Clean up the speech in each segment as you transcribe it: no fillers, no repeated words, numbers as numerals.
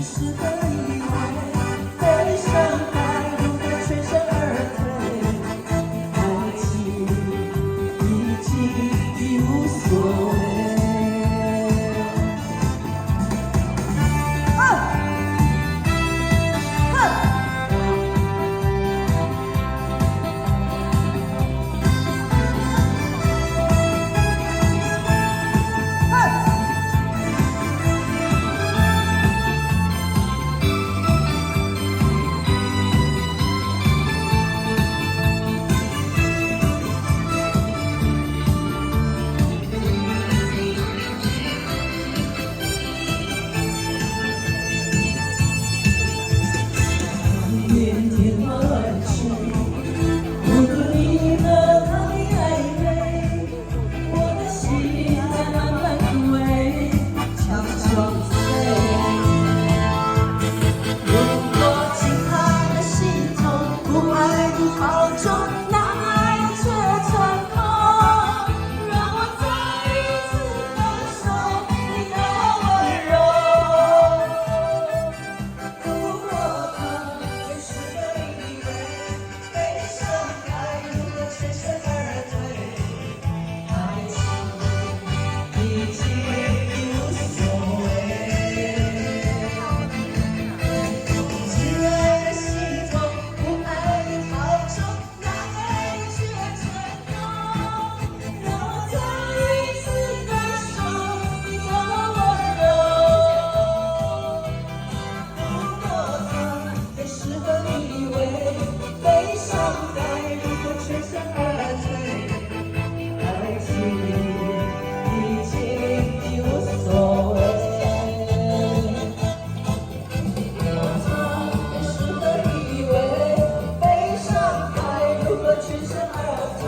是个意外，悲伤带入的全身而退，爱情已经已无所谓。遍天乱世，孤独你的他的暧昧，我的心在慢慢枯萎，悄悄碎。如果轻他的心痛，不爱你好重，难爱却成空。让我再一次感受你的温柔。如果他是个意外，悲伤带入的全身而退，爱情已经已无所谓。挚爱的心痛，不爱的好重，难爱却成空。让我再一次感受你的温柔。如果他也是个意外，悲伤带入的全身而退，爱情已经已无所谓。如果他也是个意外，悲伤带入的全身而退。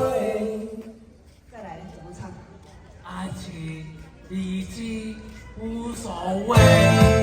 再来，怎么唱？爱情已经无所谓。